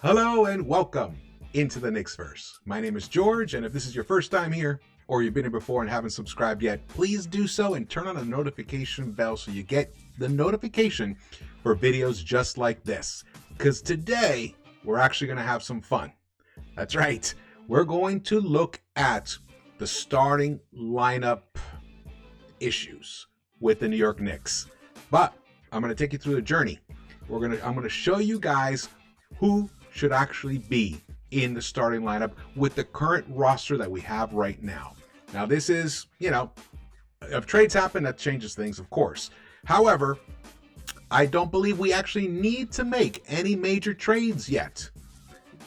Hello and welcome into the Knicks-Verse. My name is George, and if this is your first time here, or you've been here before and haven't subscribed yet, please do so and turn on the notification bell so you get the notification for videos just like this. Because today, we're actually going to have some fun. That's right. We're going to look at the starting lineup issues with the New York Knicks. But I'm going to take you through the journey. I'm going to show you guys who should actually be in the starting lineup with the current roster that we have right now. Now, this is, if trades happen, that changes things, of course. However, I don't believe we actually need to make any major trades yet.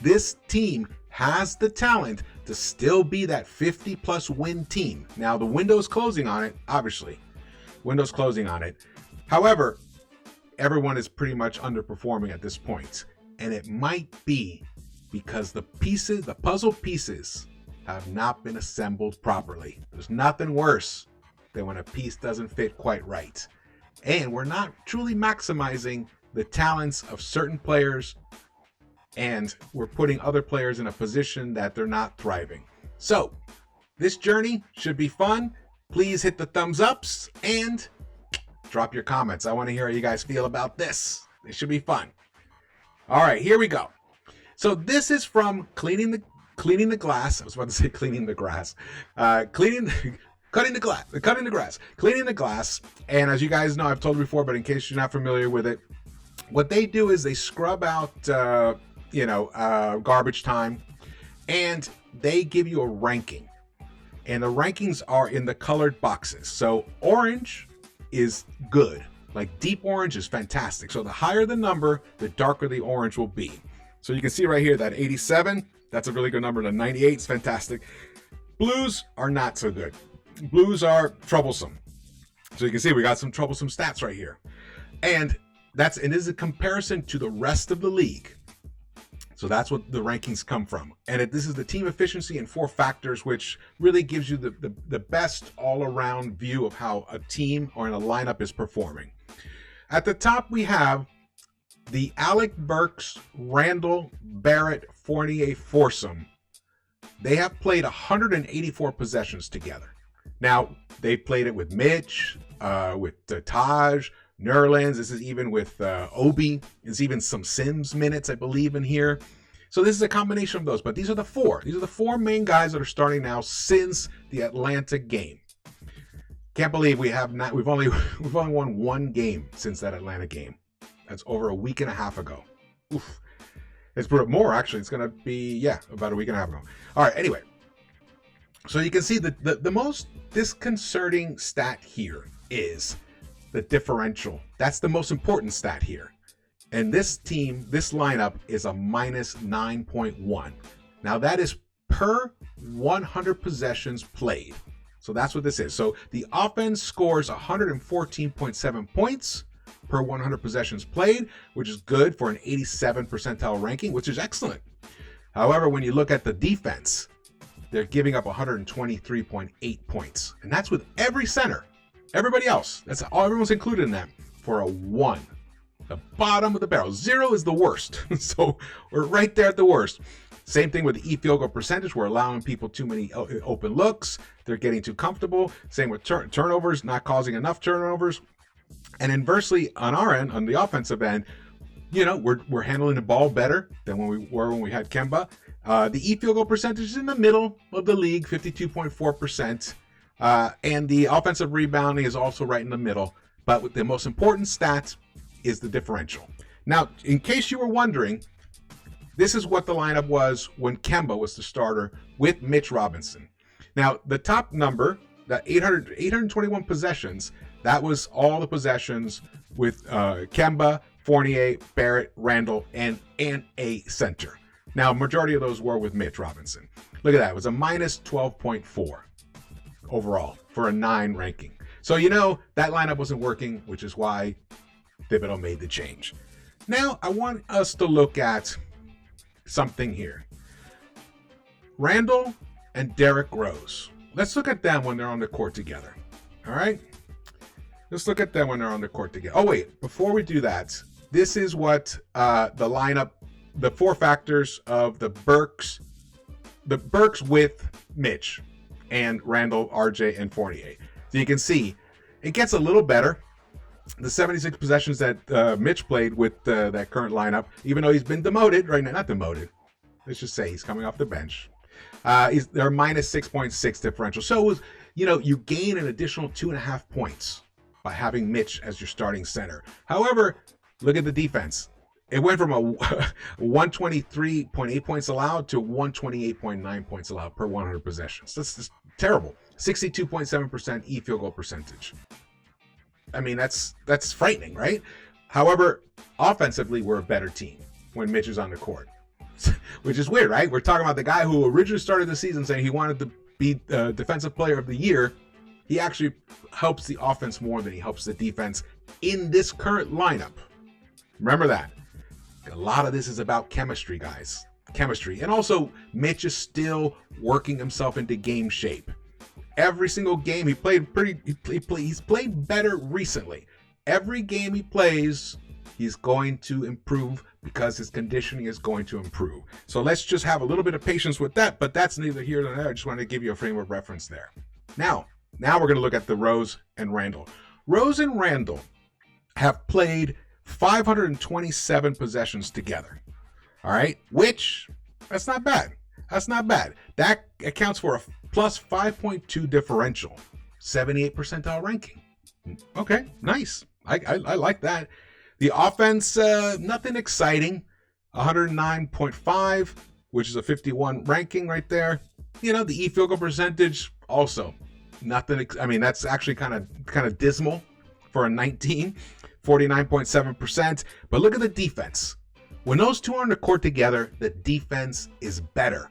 This team has the talent to still be that 50-plus win team. Now, the window's closing on it, obviously. Window's closing on it. However, everyone is pretty much underperforming at this point. And it might be because the puzzle pieces have not been assembled properly. There's nothing worse than when a piece doesn't fit quite right. And we're not truly maximizing the talents of certain players, and we're putting other players in a position that they're not thriving. So, this journey should be fun. Please hit the thumbs ups and drop your comments. I want to hear how you guys feel about this. It should be fun. All right, here we go. So this is from cleaning the glass. I was about to say cleaning the grass. Cutting the grass. And as you guys know, I've told you before, but in case you're not familiar with it, what they do is they scrub out, garbage time, and they give you a ranking. And the rankings are in the colored boxes. So orange is good. Like deep orange is fantastic. So the higher the number, the darker the orange will be. So you can see right here that 87, that's a really good number. The 98 is fantastic. Blues are not so good. Blues are troublesome. So you can see we got some troublesome stats right here. And this is a comparison to the rest of the league. So that's what the rankings come from. And this is the team efficiency in 4 factors, which really gives you the best all-around view of how a team or in a lineup is performing. At the top, we have the Alec Burks, Randall, Barrett, Fournier foursome. They have played 184 possessions together. Now, they played it with Mitch, with Taj, Nerlens. This is even with Obi. There's even some Sims minutes, I believe, in here. So this is a combination of those. But these are the 4. These are the 4 main guys that are starting now since the Atlanta game. Can't believe we've only won 1 game since that Atlanta game. That's over a week and a half ago. Oof. It's more, actually. It's going to be, about a week and a half ago. All right, anyway. So you can see the most disconcerting stat here is the differential. That's the most important stat here. And this lineup is a minus 9.1. Now that is per 100 possessions played. So that's what this is. So the offense scores 114.7 points per 100 possessions played, which is good for an 87 percentile ranking, which is excellent. However, when you look at the defense, they're giving up 123.8 points. And that's with every center. Everybody else, everyone's included in that, for a 1. The bottom of the barrel. 0 is the worst. So we're right there at the worst. Same thing with the field goal percentage. We're allowing people too many open looks. They're getting too comfortable. Same with turnovers, not causing enough turnovers. And inversely, on our end, on the offensive end, we're handling the ball better than when we had Kemba. The field goal percentage is in the middle of the league, 52.4%. And the offensive rebounding is also right in the middle. But the most important stat is the differential. Now, in case you were wondering, this is what the lineup was when Kemba was the starter with Mitch Robinson. Now, the top number, that 821 possessions, that was all the possessions with Kemba, Fournier, Barrett, Randall, and a center. Now, majority of those were with Mitch Robinson. Look at that. It was a minus 12.4 overall for a 9 ranking. So that lineup wasn't working, which is why Thibodeau made the change. Now, I want us to look at something here. Randall and Derrick Rose. Let's look at them when they're on the court together. All right? Let's look at them when they're on the court together. Oh, wait. Before we do that, this is what the lineup the four factors of the Burks with Mitch and Randall, RJ, and Fournier. So you can see it gets a little better. The 76 possessions that Mitch played with that current lineup, even though he's been demoted right now, not demoted. Let's just say he's coming off the bench. They're minus 6.6 differential. So it was, you gain an additional 2.5 points by having Mitch as your starting center. However, look at the defense. It went from a 123.8 points allowed to 128.9 points allowed per 100 possessions. That's just terrible. 62.7% field goal percentage. I mean, that's frightening, right? However, offensively, we're a better team when Mitch is on the court, which is weird, right? We're talking about the guy who originally started the season saying he wanted to be Defensive Player of the Year. He actually helps the offense more than he helps the defense in this current lineup. Remember that. A lot of this is about chemistry, guys. Chemistry. And also, Mitch is still working himself into game shape. Every single game he played he's played better recently. Every game he plays, he's going to improve because his conditioning is going to improve. So let's just have a little bit of patience with that, but that's neither here nor there. I just wanted to give you a frame of reference there. Now we're going to look at the Rose and Randall. Rose and Randall have played 527 possessions together. All right, which that's not bad. That's not bad. That accounts for a plus 5.2 differential, 78th percentile ranking. Okay, nice. I like that. The offense, nothing exciting. 109.5, which is a 51 ranking right there. The field goal percentage also nothing. I mean, that's actually kind of dismal for a 19. 49.7%. But look at the defense. When those two are on the court together, the defense is better.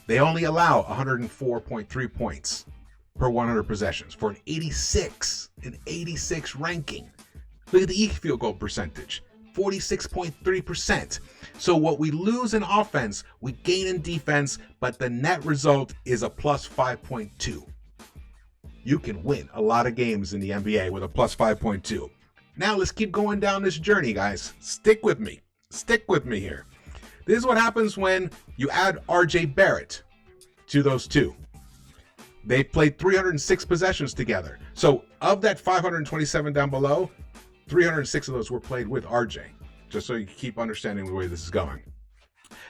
They only allow 104.3 points per 100 possessions for an 86 ranking. Look at the field goal percentage, 46.3%. So what we lose in offense, we gain in defense, but the net result is a plus 5.2. You can win a lot of games in the NBA with a plus 5.2. Now let's keep going down this journey, guys. Stick with me. Stick with me here. This is what happens when you add RJ Barrett to those two. They played 306 possessions together. So of that 527 down below, 306 of those were played with RJ. Just so you keep understanding the way this is going.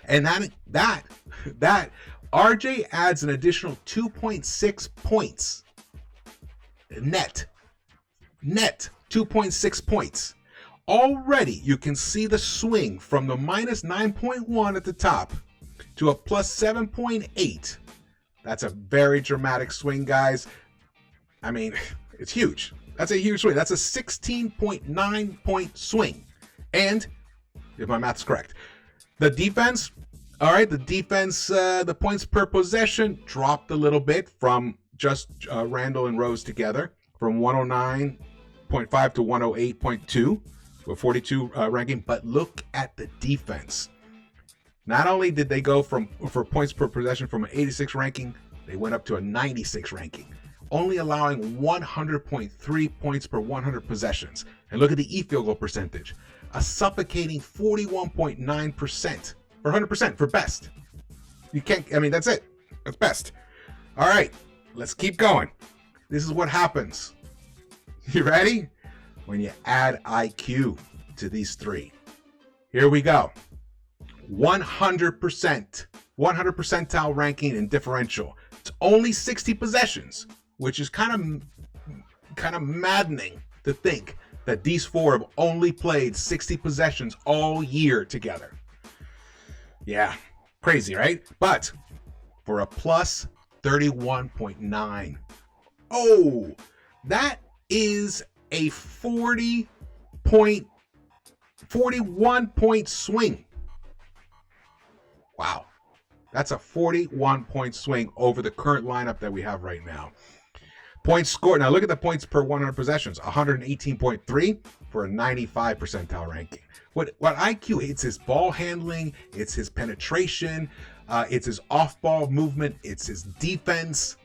And that RJ adds an additional 2.6 points. Net 2.6 points. Already you can see the swing from the minus 9.1 at the top to a plus 7.8. That's a very dramatic swing, guys. I mean, it's huge. That's a huge swing. That's a 16.9 point swing. And if my math's correct, the defense, all right, the points per possession dropped a little bit from just Randall and Rose together, from 109.5 to 108.2, a 42 ranking. But look at the defense. Not only did they go for points per possession from an 86 ranking, they went up to a 96 ranking, only allowing 100.3 points per 100 possessions. And look at the field goal percentage, a suffocating 41.9% for 100% for best. You can't, I mean, that's it. That's best. All right, let's keep going. This is what happens. You ready? When you add IQ to these three. Here we go. 100 percentile ranking in differential. It's only 60 possessions, which is kind of maddening to think that these four have only played 60 possessions all year together. Yeah, crazy, right? But for a plus 31.9. Oh, that is a 41 point swing. Wow. That's a 41 point swing over the current lineup that we have right now. Points scored. Now look at the points per 100 possessions. 118.3 for a 95 percentile ranking. What IQ, it's his ball handling, it's his penetration, it's his off-ball movement, it's his defense.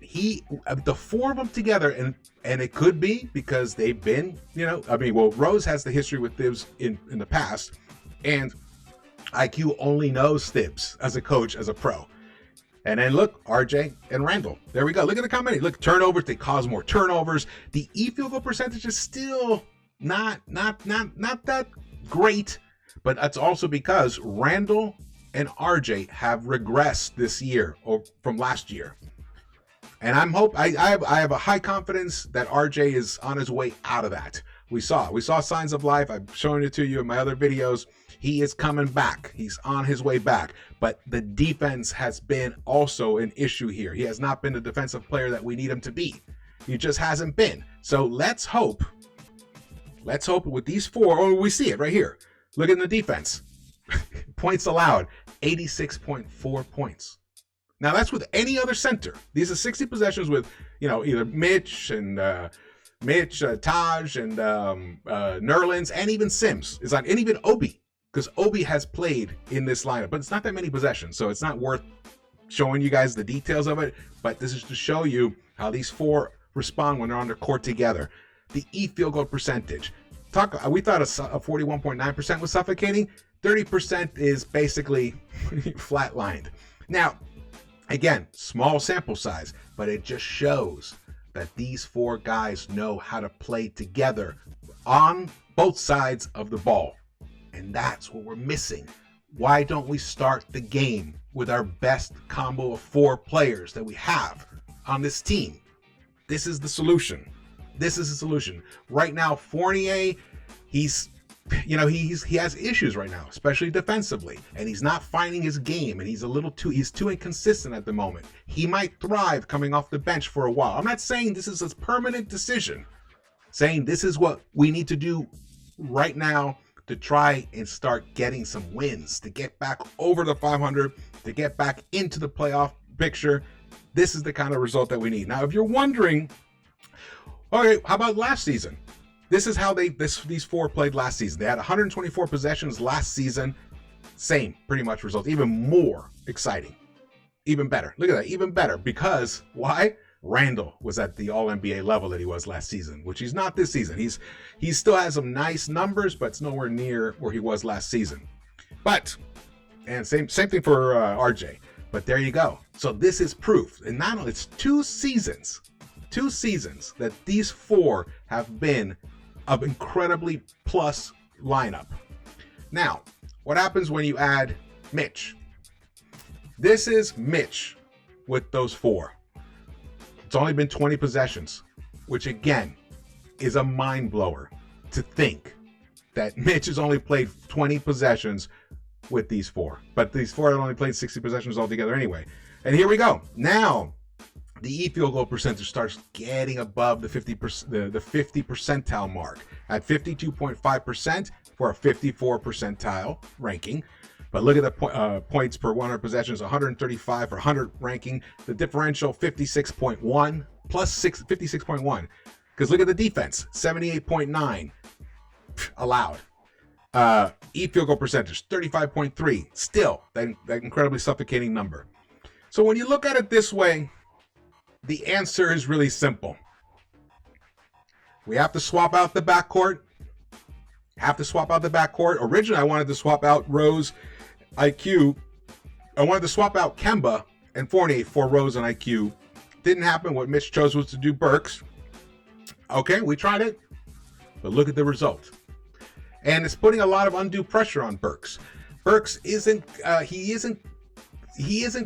The four of them together, and it could be because they've been, Rose has the history with Thibs in the past, and IQ only knows Thibs as a coach, as a pro. And then look, RJ and Randall. There we go. Look at the comment. Look, turnovers. They cause more turnovers. The field goal percentage is still not that great, but that's also because Randall and RJ have regressed this year or from last year. And I have a high confidence that RJ is on his way out of that. We saw signs of life. I've shown it to you in my other videos. He is coming back. He's on his way back. But the defense has been also an issue here. He has not been the defensive player that we need him to be. He just hasn't been. So let's hope with these four. Oh, we see it right here. Look at the defense. Points allowed, 86.4 points. Now that's with any other center. These are 60 possessions with, either Mitch and Taj and Nerlens, and even Sims is on, and even Obi, because Obi has played in this lineup, but it's not that many possessions, so it's not worth showing you guys the details of it. But this is to show you how these four respond when they're on the court together. The field goal percentage. We thought a 41.9% was suffocating. 30% is basically flatlined. Now, again, small sample size, but it just shows that these four guys know how to play together on both sides of the ball. And that's what we're missing. Why don't we start the game with our best combo of four players that we have on this team? This is the solution. This is the solution. Right now, Fournier, he has issues right now, especially defensively, and he's not finding his game, and he's too inconsistent at the moment. He might thrive coming off the bench for a while. I'm not saying this is a permanent decision, saying this is what we need to do right now to try and start getting some wins, to get back over the 500, to get back into the playoff picture. This is the kind of result that we need. Now, if you're wondering, okay, how about last season? This is how these four played last season. They had 124 possessions last season. Same, pretty much result. Even more exciting. Even better. Look at that. Even better. Because, why? Randall was at the All-NBA level that he was last season, which he's not this season. He still has some nice numbers, but it's nowhere near where he was last season. And same thing for RJ. But there you go. So this is proof. And not only, it's two seasons that these four have been of incredibly plus lineup. Now, what happens when you add Mitch? This is Mitch with those four. It's only been 20 possessions, which again is a mind blower to think that Mitch has only played 20 possessions with these four. But these four have only played 60 possessions altogether anyway. And here we go. Now, the field goal percentage starts getting above the 50 percentile mark at 52.5% for a 54 percentile ranking. But look at the points per 100 possessions, 135 for 100 ranking. The differential 56.1 plus 56.1. Because look at the defense, 78.9 allowed. Field goal percentage, 35.3. Still, that incredibly suffocating number. So when you look at it this way, the answer is really simple. We have to swap out the backcourt. Originally, I wanted to swap out Rose, IQ. I wanted to swap out Kemba and Fournier for Rose and IQ. Didn't happen. What Mitch chose was to do Burks. Okay, we tried it, but look at the result. And it's putting a lot of undue pressure on Burks. Burks isn't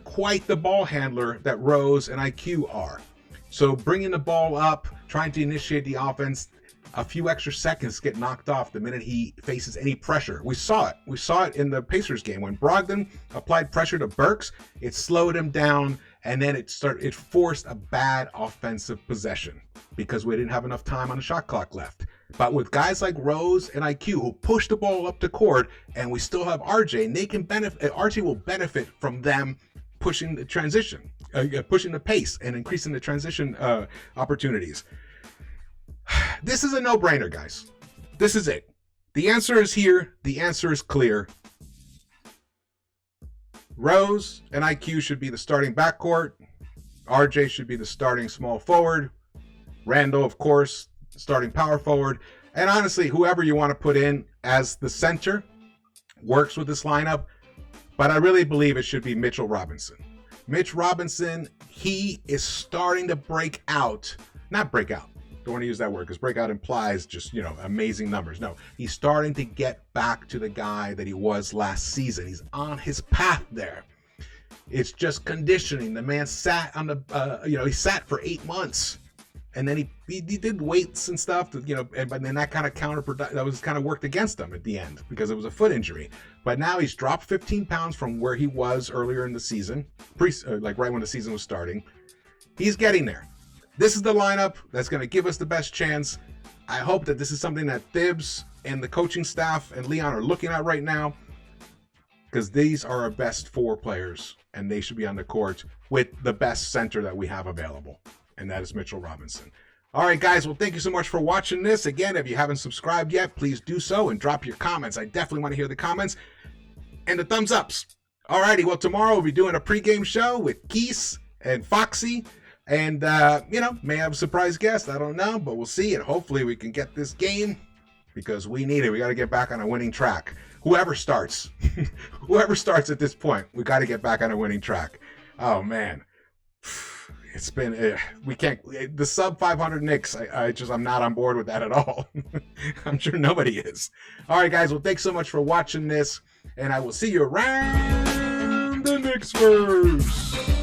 quite the ball handler that Rose and IQ are. So bringing the ball up, trying to initiate the offense, a few extra seconds get knocked off the minute he faces any pressure. We saw it. We saw it in the Pacers game. When Brogdon applied pressure to Burks, it slowed him down, and then it forced a bad offensive possession because we didn't have enough time on the shot clock left. But with guys like Rose and IQ who push the ball up the court, and we still have RJ, and they can benefit. RJ will benefit from them pushing the transition, pushing the pace, and increasing the transition opportunities. This is a no-brainer, guys. This is it. The answer is here. The answer is clear. Rose and IQ should be the starting backcourt. RJ should be the starting small forward. Randall, of course, starting power forward. And honestly, whoever you want to put in as the center, works with this lineup, but I really believe it should be Mitchell Robinson. Mitch Robinson, he is starting to break out. Not break out. Don't want to use that word because breakout implies just, amazing numbers. No, he's starting to get back to the guy that he was last season. He's on his path there. It's just conditioning. The man sat on he sat for 8 months. And then he did weights and stuff, but then that kind of that was worked against him at the end because it was a foot injury. But now he's dropped 15 pounds from where he was earlier in the season, right when the season was starting. He's getting there. This is the lineup that's going to give us the best chance. I hope that this is something that Thibs and the coaching staff and Leon are looking at right now, because these are our best 4 players, and they should be on the court with the best center that we have available. And that is Mitchell Robinson. All right, guys. Well, thank you so much for watching this. Again, if you haven't subscribed yet, please do so and drop your comments. I definitely want to hear the comments and the thumbs ups. All righty. Well, tomorrow we'll be doing a pregame show with Keese and Foxy. And, may have a surprise guest. I don't know, but we'll see. And hopefully we can get this game because we need it. We got to get back on a winning track. Whoever starts at this point, we got to get back on a winning track. Oh, man. It's been, we can't, the sub 500 Knicks, I'm not on board with that at all. I'm sure nobody is. All right, guys. Well, thanks so much for watching this, and I will see you around the Knicks-Verse.